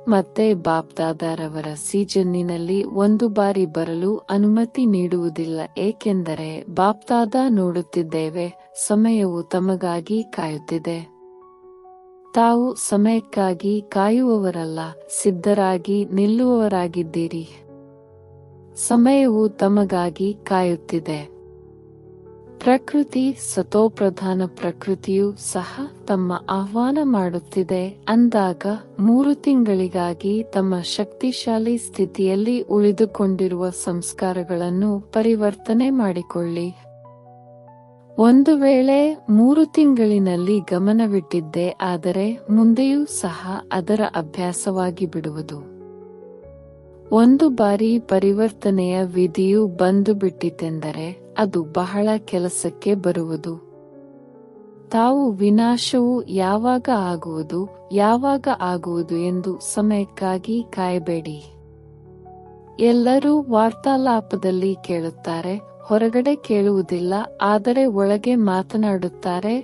ಮತ್ತೆ ಬಾಪ್ದಾದಾರವರ ಸೀಜನ್ನಿನಲ್ಲಿ ಒಂದು ಬಾರಿ ಬರಲು ಅನುಮತಿ ನೀಡುವುದಿಲ್ಲ, ಏಕೆಂದರೆ ಬಾಪ್ದಾದ ನೋಡುತ್ತಿದ್ದೇವೆ, ಸಮಯವು ತಮಗಾಗಿ ಕಾಯುತ್ತಿದೆ. ತಾವು ಸಮಯಕ್ಕಾಗಿ ಕಾಯುವವರಲ್ಲ, ಸಿದ್ಧರಾಗಿ ನಿಲ್ಲುವವರಾಗಿದ್ದೀರಿ. ಸಮಯವು ತಮಗಾಗಿ ಕಾಯುತ್ತಿದೆ. ಪ್ರಕೃತಿ, ಸತೋಪ್ರಧಾನ ಪ್ರಕೃತಿಯು ಸಹ ತಮ್ಮ ಆಹ್ವಾನ ಮಾಡುತ್ತಿದೆ ಅಂದಾಗ 3 ತಿಂಗಳಿಗಾಗಿ ತಮ್ಮ ಶಕ್ತಿಶಾಲಿ ಸ್ಥಿತಿಯಲ್ಲಿ ಉಳಿದುಕೊಂಡಿರುವ ಸಂಸ್ಕಾರಗಳನ್ನು ಪರಿವರ್ತನೆ ಮಾಡಿಕೊಳ್ಳಿ. ಒಂದು ವೇಳೆ 3 ತಿಂಗಳಿನಲ್ಲಿ ಗಮನವಿಟ್ಟಿದ್ದೇ ಆದರೆ ಮುಂದೆಯೂ ಸಹ ಅದರ ಅಭ್ಯಾಸವಾಗಿ ಬಿಡುವುದು. ಒಂದು ಬಾರಿ ಪರಿವರ್ತನೆಯ ವಿಧಿಯು ಬಂದು ಬಿಟ್ಟಿತೆಂದರೆ ಅದು ಬಹಳ ಕೆಲಸಕ್ಕೆ ಬರುವುದು. ತಾವು ವಿನಾಶವು ಯಾವಾಗ ಆಗುವುದು ಎಂದು ಸಮಯಕ್ಕಾಗಿ ಕಾಯಬೇಡಿ. ಎಲ್ಲರೂ ವಾರ್ತಾಲಾಪದಲ್ಲಿ ಕೇಳುತ್ತಾರೆ, ಹೊರಗಡೆ ಕೇಳುವುದಿಲ್ಲ, ಆದರೆ ಒಳಗೆ ಮಾತನಾಡುತ್ತಾರೆ.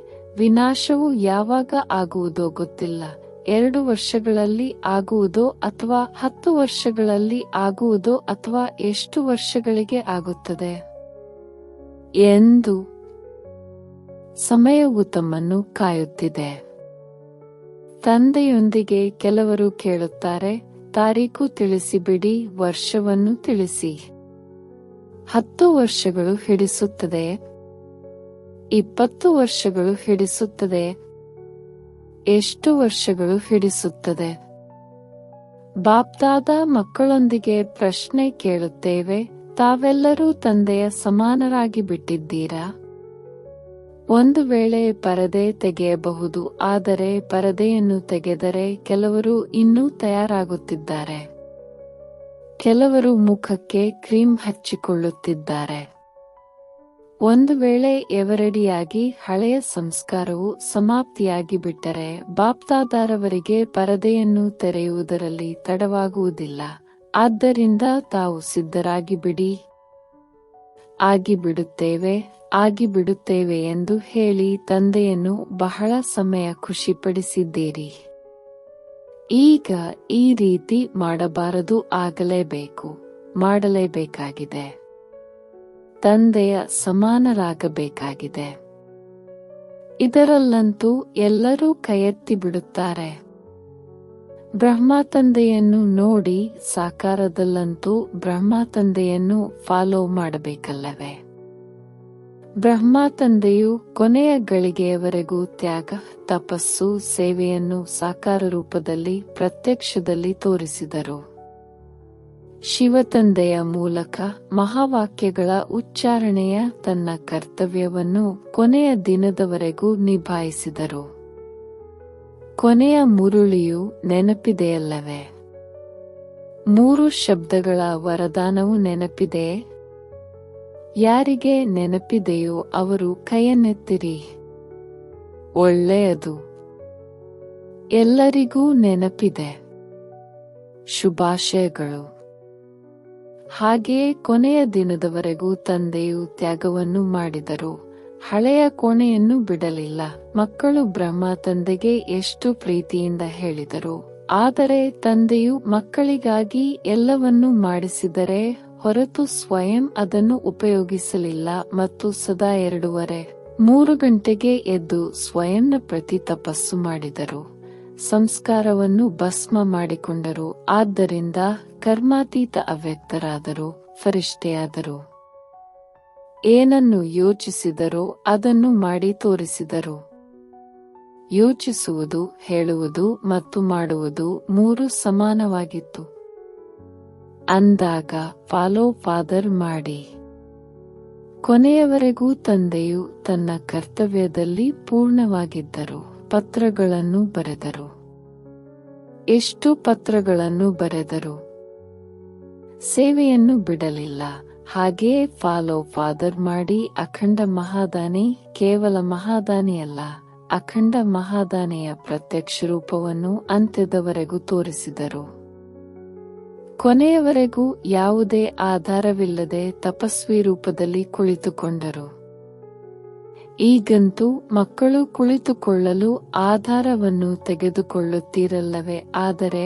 ವಿನಾಶವು ಯಾವಾಗ ಆಗುವುದೋ ಗೊತ್ತಿಲ್ಲ, 2 ವರ್ಷಗಳಲ್ಲಿ ಆಗುವುದೋ ಅಥವಾ 10 ವರ್ಷಗಳಲ್ಲಿ ಆಗುವುದೋ ಅಥವಾ ಎಷ್ಟು ವರ್ಷಗಳಿಗೆ ಆಗುತ್ತದೆ ಎಂದು. ಸಮಯವು ತಮ್ಮನ್ನು ಕಾಯುತ್ತಿದೆ. ತಂದೆಯೊಂದಿಗೆ ಕೆಲವರು ಕೇಳುತ್ತಾರೆ, ತಾರೀಖು ತಿಳಿಸಿಬಿಡಿ, ವರ್ಷವನ್ನು ತಿಳಿಸಿ. 10 ವರ್ಷಗಳು ಹಿಡಿಸುತ್ತದೆ? 20 ವರ್ಷಗಳು ಹಿಡಿಸುತ್ತದೆ? ಎಷ್ಟು ವರ್ಷಗಳು ಹಿಡಿಸುತ್ತದೆ? ಬಾಪ್ದಾದ ಮಕ್ಕಳೊಂದಿಗೆ ಪ್ರಶ್ನೆ ಕೇಳುತ್ತೇವೆ, ತಾವೆಲ್ಲರೂ ತಂದೆಯ ಸಮಾನರಾಗಿ ಬಿಟ್ಟಿದ್ದೀರಾ? ಒಂದು ವೇಳೆ ಪರದೆ ತೆಗೆಯಬಹುದು, ಆದರೆ ಪರದೆಯನ್ನು ತೆಗೆದರೆ ಕೆಲವರು ಇನ್ನೂ ತಯಾರಾಗುತ್ತಿದ್ದಾರೆ. ಕೆಲವರು ಮುಖಕ್ಕೆ ಕ್ರೀಮ್ ಹಚ್ಚಿಕೊಳ್ಳುತ್ತಿದ್ದಾರೆ. ಒಂದು ವೇಳೆ ಎವರಡಿಯಾಗಿ ಹಳೆಯ ಸಂಸ್ಕಾರವು ಸಮಾಪ್ತಿಯಾಗಿ ಬಿಟ್ಟರೆ ಬಾಪ್ದಾದಾರವರಿಗೆ ಪರದೆಯನ್ನು ತೆರೆಯುವುದರಲ್ಲಿ ತಡವಾಗುವುದಿಲ್ಲ. ಆದ್ದರಿಂದ ತಾವು ಸಿದ್ಧರಾಗಿ ಬಿಡಿ, ಆಗಿಬಿಡುತ್ತೇವೆ ಎಂದು ಹೇಳಿ ತಂದೆಯನ್ನು ಬಹಳ ಸಮಯ ಖುಷಿಪಡಿಸಿದ್ದೀರಿ. ಈಗ ಈ ರೀತಿ ಮಾಡಬಾರದು, ಮಾಡಲೇಬೇಕಾಗಿದೆ. ತಂದೆಯ ಸಮಾನರಾಗಬೇಕಾಗಿದೆ. ಇದರಲ್ಲಂತೂ ಎಲ್ಲರೂ ಕೈಯೆತ್ತಿ ಬಿಡುತ್ತಾರೆ. ಬ್ರಹ್ಮ ತಂದೆಯನ್ನು ನೋಡಿ, ಸಾಕಾರದಲ್ಲಂತೂ ಬ್ರಹ್ಮ ತಂದೆಯನ್ನು ಫಾಲೋ ಮಾಡಬೇಕಲ್ಲವೇ? ಬ್ರಹ್ಮ ತಂದೆಯು ಕೊನೆಯ ಗಳಿಗೆಯವರೆಗೂ ತ್ಯಾಗ, ತಪಸ್ಸು, ಸೇವೆಯನ್ನು ಸಾಕಾರ ರೂಪದಲ್ಲಿ ಪ್ರತ್ಯಕ್ಷದಲ್ಲಿ ತೋರಿಸಿದರು. ಶಿವತಂದೆಯ ಮೂಲಕ ಮಹಾವಾಕ್ಯಗಳ ಉಚ್ಚಾರಣೆಯ ತನ್ನ ಕರ್ತವ್ಯವನ್ನು ಕೊನೆಯ ದಿನದವರೆಗೂ ನಿಭಾಯಿಸಿದರು. ಕೊನೆಯ ಮುರುಳಿಯು ನೆನಪಿದೆಯಲ್ಲವೇ? 3 ಶಬ್ದಗಳ ವರದಾನವು ನೆನಪಿದೆಯೇ? ಯಾರಿಗೆ ನೆನಪಿದೆಯೋ ಅವರು ಕೈಯನ್ನೆತ್ತಿರಿ. ಒಳ್ಳೆಯದು, ಎಲ್ಲರಿಗೂ ನೆನಪಿದೆ. ಶುಭಾಶಯಗಳು. ಹಾಗೆಯೇ ಕೊನೆಯ ದಿನದವರೆಗೂ ತಂದೆಯು ತ್ಯಾಗವನ್ನು ಮಾಡಿದರು, ಹಳೆಯ ಕೋಣೆಯನ್ನು ಬಿಡಲಿಲ್ಲ. ಮಕ್ಕಳು ಬ್ರಹ್ಮ ತಂದೆಗೆ ಎಷ್ಟು ಪ್ರೀತಿಯಿಂದ ಹೇಳಿದರು. ಆದರೆ ತಂದೆಯು ಮಕ್ಕಳಿಗಾಗಿ ಎಲ್ಲವನ್ನೂ ಮಾಡಿಸಿದರೆ ಹೊರತು ಸ್ವಯಂ ಅದನ್ನು ಉಪಯೋಗಿಸಲಿಲ್ಲ ಮತ್ತು ಸದಾ 2:30-3 ಗಂಟೆಗೆ ಎದ್ದು ಸ್ವಯಂನ ಪ್ರತಿ ತಪಸ್ಸು ಮಾಡಿದರು. ಸಂಸ್ಕಾರವನ್ನು ಭಸ್ಮ ಮಾಡಿಕೊಂಡರು. ಆದ್ದರಿಂದ ಕರ್ಮಾತೀತ ಅವ್ಯಕ್ತರಾದರು, ಫರಿಷ್ಠೆಯಾದರು. ಏನನ್ನು ಯೋಚಿಸಿದರೋ ಅದನ್ನು ಮಾಡಿ ತೋರಿಸಿದರು. ಯೋಚಿಸುವುದು, ಹೇಳುವುದು ಮತ್ತು ಮಾಡುವುದು 3 ಸಮಾನವಾಗಿತ್ತು. ಅಂದಾಗ ಫಾಲೋ ಫಾದರ್ ಮಾಡಿ. ಕೊನೆಯವರೆಗೂ ತಂದೆಯು ತನ್ನ ಕರ್ತವ್ಯದಲ್ಲಿ ಪೂರ್ಣವಾಗಿದ್ದರು. ಪತ್ರಗಳನ್ನು ಬರೆದರು. ಎಷ್ಟು ಪತ್ರಗಳನ್ನು ಬರೆದರು? ಸೇವೆಯನ್ನು ಬಿಡಲಿಲ್ಲ. ಹಾಗೆಯೇ ಫಾಲೋ ಫಾದರ್ ಮಾಡಿ ಅಖಂಡ ಮಹಾದಾನಿ, ಕೇವಲ ಮಹಾದಾನಿಯಲ್ಲ, ಅಖಂಡ ಮಹಾದಾನಿಯ ಪ್ರತ್ಯಕ್ಷ ರೂಪವನ್ನು ಅಂತ್ಯದವರೆಗೂ ತೋರಿಸಿದರು. ಕೊನೆಯವರೆಗೂ ಯಾವುದೇ ಆಧಾರವಿಲ್ಲದೆ ತಪಸ್ವಿ ರೂಪದಲ್ಲಿ ಕುಳಿತುಕೊಂಡರು. ಈಗಂತೂ ಮಕ್ಕಳು ಕುಳಿತುಕೊಳ್ಳಲು ಆಧಾರವನ್ನು ತೆಗೆದುಕೊಳ್ಳುತ್ತೀರಲ್ಲವೇ? ಆದರೆ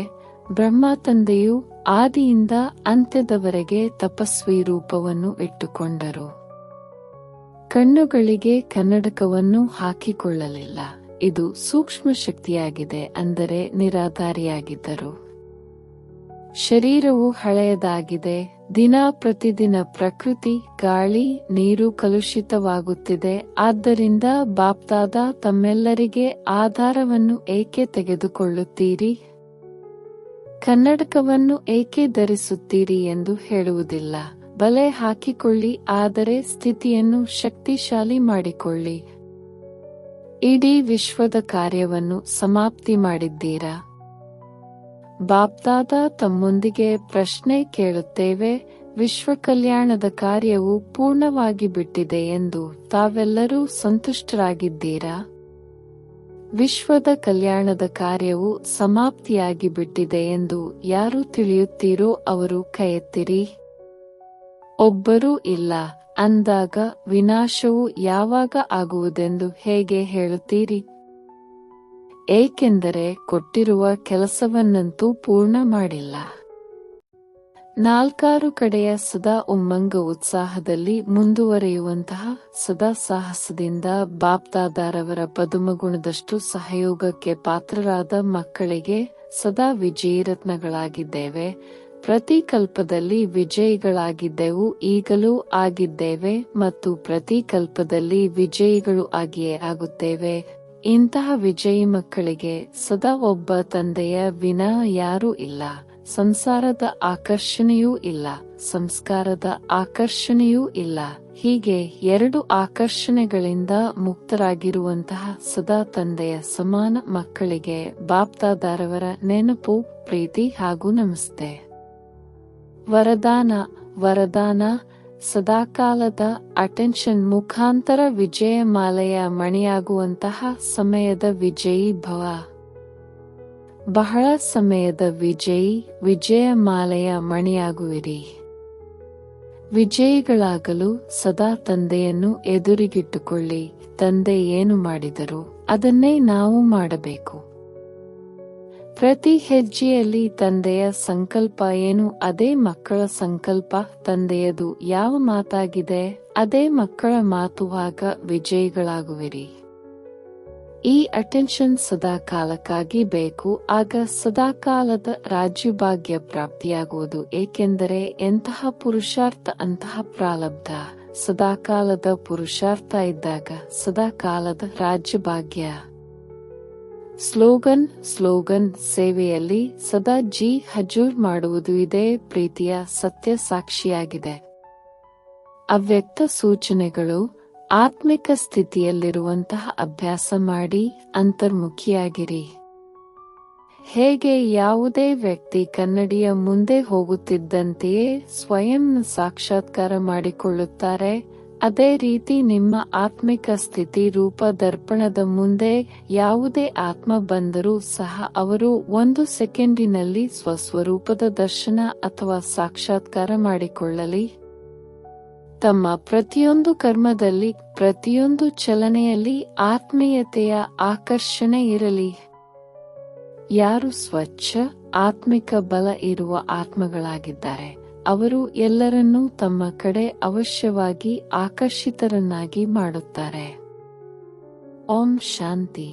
ಬ್ರಹ್ಮ ತಂದೆಯು ಆದಿಯಿಂದ ಅಂತ್ಯದವರೆಗೆ ತಪಸ್ವಿ ರೂಪವನ್ನು ಇಟ್ಟುಕೊಂಡರು. ಕಣ್ಣುಗಳಿಗೆ ಕನ್ನಡಕವನ್ನು ಹಾಕಿಕೊಳ್ಳಲಿಲ್ಲ. ಇದು ಸೂಕ್ಷ್ಮ ಶಕ್ತಿಯಾಗಿದೆ, ಅಂದರೆ ನಿರಾಧಾರಿಯಾಗಿದ್ದರು. ಶರೀರವು ಹಳೆಯದಾಗಿದೆ. ಪ್ರತಿದಿನ ಪ್ರಕೃತಿ, ಗಾಳಿ, ನೀರು ಕಲುಷಿತವಾಗುತ್ತಿದೆ. ಆದ್ದರಿಂದ ಬಾಪ್ದಾದ ತಮ್ಮೆಲ್ಲರಿಗೆ ಆಧಾರವನ್ನು ಏಕೆ ತೆಗೆದುಕೊಳ್ಳುತ್ತೀರಿ, ಕನ್ನಡಕವನ್ನು ಏಕೆ ಧರಿಸುತ್ತೀರಿ ಎಂದು ಹೇಳುವುದಿಲ್ಲ. ಬಲೆ ಹಾಕಿಕೊಳ್ಳಿ, ಆದರೆ ಸ್ಥಿತಿಯನ್ನು ಶಕ್ತಿಶಾಲಿ ಮಾಡಿಕೊಳ್ಳಿ. ಇಡೀ ವಿಶ್ವದ ಕಾರ್ಯವನ್ನು ಸಮಾಪ್ತಿ ಮಾಡಿದ್ದೀರಾ? ಬಾಪ್ದಾದ ತಮ್ಮೊಂದಿಗೆ ಪ್ರಶ್ನೆ ಕೇಳುತ್ತೇವೆ. ವಿಶ್ವ ಕಲ್ಯಾಣದ ಕಾರ್ಯವು ಪೂರ್ಣವಾಗಿ ಬಿಟ್ಟಿದೆ ಎಂದು ತಾವೆಲ್ಲರೂ ಸಂತುಷ್ಟರಾಗಿದ್ದೀರಾ? ವಿಶ್ವದ ಕಲ್ಯಾಣದ ಕಾರ್ಯವು ಸಮಾಪ್ತಿಯಾಗಿ ಬಿಟ್ಟಿದೆ ಎಂದು ಯಾರು ತಿಳಿಯುತ್ತೀರೋ ಅವರು ಕೈಯೆತ್ತಿರಿ. ಒಬ್ಬರೂ ಇಲ್ಲ ಅಂದಾಗ ವಿನಾಶವು ಯಾವಾಗ ಆಗುವುದೆಂದು ಹೇಗೆ ಹೇಳುತ್ತೀರಿ? ಏಕೆಂದರೆ ಕೊಟ್ಟಿರುವ ಕೆಲಸವನ್ನಂತೂ ಪೂರ್ಣ ಮಾಡಿಲ್ಲ. 4 ಕಡೆಯ ಸದಾ ಉಮ್ಮಂಗ ಉತ್ಸಾಹದಲ್ಲಿ ಮುಂದುವರಿಯುವಂತಹ ಸದಾ ಸಾಹಸದಿಂದ ಬಾಪ್ದಾದಾರವರ ಪದುಮಗುಣದಷ್ಟು ಸಹಯೋಗಕ್ಕೆ ಪಾತ್ರರಾದ ಮಕ್ಕಳಿಗೆ ಸದಾ ವಿಜಯರತ್ನಗಳಾಗಿದ್ದೇವೆ. ಪ್ರತಿ ಕಲ್ಪದಲ್ಲಿ ವಿಜಯಿಗಳಾಗಿದ್ದೆವು, ಈಗಲೂ ಆಗಿದ್ದೇವೆ ಮತ್ತು ಪ್ರತಿ ಕಲ್ಪದಲ್ಲಿ ವಿಜಯಿಗಳು ಆಗಿಯೇ ಆಗುತ್ತೇವೆ. ಇಂತಹ ವಿಜಯಿ ಮಕ್ಕಳಿಗೆ ಸದಾ ಒಬ್ಬ ತಂದೆಯ ವಿನಾ ಯಾರೂ ಇಲ್ಲ. ಸಂಸಾರದ ಆಕರ್ಷಣೆಯೂ ಇಲ್ಲ, ಸಂಸ್ಕಾರದ ಆಕರ್ಷಣೆಯೂ ಇಲ್ಲ. ಹೀಗೆ 2 ಆಕರ್ಷಣೆಗಳಿಂದ ಮುಕ್ತರಾಗಿರುವಂತಹ ಸದಾ ತಂದೆಯ ಸಮಾನ ಮಕ್ಕಳಿಗೆ ಬಾಪ್ದಾದಾರವರ ನೆನಪು, ಪ್ರೀತಿ ಹಾಗೂ ನಮಸ್ತೆ. ವರದಾನ. ಸದಾಕಾಲದ ಅಟೆನ್ಷನ್ ಮುಖಾಂತರ ವಿಜಯಮಾಲೆಯ ಮಣಿಯಾಗುವಂತಹ ಸಮಯದ ವಿಜಯೀ ಭವ. ಬಹಳ ಸಮಯದ ವಿಜಯಮಾಲೆಯ ಮಣಿಯಾಗುವಿರಿ. ವಿಜಯಿಗಳಾಗಲು ಸದಾ ತಂದೆಯನ್ನು ಎದುರಿಗಿಟ್ಟುಕೊಳ್ಳಿ. ತಂದೆ ಏನು ಮಾಡಿದರೂ ಅದನ್ನೇ ನಾವು ಮಾಡಬೇಕು. ಪ್ರತಿ ಹೆಜ್ಜೆಯಲ್ಲಿ ತಂದೆಯ ಸಂಕಲ್ಪ ಏನು, ಅದೇ ಮಕ್ಕಳ ಸಂಕಲ್ಪ. ತಂದೆಯದು ಯಾವ ಮಾತಾಗಿದೆ ಅದೇ ಮಕ್ಕಳ ಮಾತುವಾಗ ವಿಜಯಿಗಳಾಗುವಿರಿ. ಈ ಅಟೆನ್ಷನ್ ಸದಾ ಕಾಲಕ್ಕಾಗಿ ಬೇಕು. ಆಗ ಸದಾಕಾಲದ ರಾಜ್ಯಭಾಗ್ಯ ಪ್ರಾಪ್ತಿಯಾಗುವುದು. ಏಕೆಂದರೆ ಎಂತಹ ಪುರುಷಾರ್ಥ ಅಂತಹ ಪ್ರಾರಬ್ಧ. ಸದಾಕಾಲದ ಪುರುಷಾರ್ಥ ಇದ್ದಾಗ ಸದಾಕಾಲದ ರಾಜ್ಯಭಾಗ್ಯ. ಸ್ಲೋಗನ್ ಸೇವೆಯಲ್ಲಿ ಸದಾ ಜಿ ಹಜೂರ್ ಮಾಡುವುದು ಇದೇ ಪ್ರೀತಿಯ ಸತ್ಯ ಸಾಕ್ಷಿಯಾಗಿದೆ. ಅವ್ಯಕ್ತ ಸೂಚನೆಗಳು. ಆತ್ಮಿಕ ಸ್ಥಿತಿಯಲ್ಲಿರುವಂತಹ ಅಭ್ಯಾಸ ಮಾಡಿ ಅಂತರ್ಮುಖಿಯಾಗಿರಿ. ಹೇಗೆ ಯಾವುದೇ ವ್ಯಕ್ತಿ ಕನ್ನಡಿಯ ಮುಂದೆ ಹೋಗುತ್ತಿದ್ದಂತೆಯೇ ಸ್ವಯಂ ಸಾಕ್ಷಾತ್ಕಾರ ಮಾಡಿಕೊಳ್ಳುತ್ತಾರೆ, ಅದೇ ರೀತಿ ನಿಮ್ಮ ಆತ್ಮಿಕ ಸ್ಥಿತಿ ರೂಪ ದರ್ಪಣದ ಮುಂದೆ ಯಾವುದೇ ಆತ್ಮ ಬಂದರೂ ಸಹ ಅವರು 1 ಸೆಕೆಂಡಿನಲ್ಲಿ ಸ್ವಸ್ವರೂಪದ ದರ್ಶನ ಅಥವಾ ಸಾಕ್ಷಾತ್ಕಾರ ಮಾಡಿಕೊಳ್ಳಲಿ. ತಮ್ಮ ಪ್ರತಿಯೊಂದು ಕರ್ಮದಲ್ಲಿ, ಪ್ರತಿಯೊಂದು ಚಲನೆಯಲ್ಲಿ ಆತ್ಮೀಯತೆಯ ಆಕರ್ಷಣೆ ಇರಲಿ. ಯಾರು ಸ್ವಚ್ಛ ಆತ್ಮಿಕ ಬಲ ಇರುವ ಆತ್ಮಗಳಾಗಿದ್ದಾರೆ ಅವರು ಎಲ್ಲರನ್ನೂ ತಮ್ಮ ಕಡೆ ಅವಶ್ಯವಾಗಿ ಆಕರ್ಷಿತರನ್ನಾಗಿ ಮಾಡುತ್ತಾರೆ. ಓಂ ಶಾಂತಿ.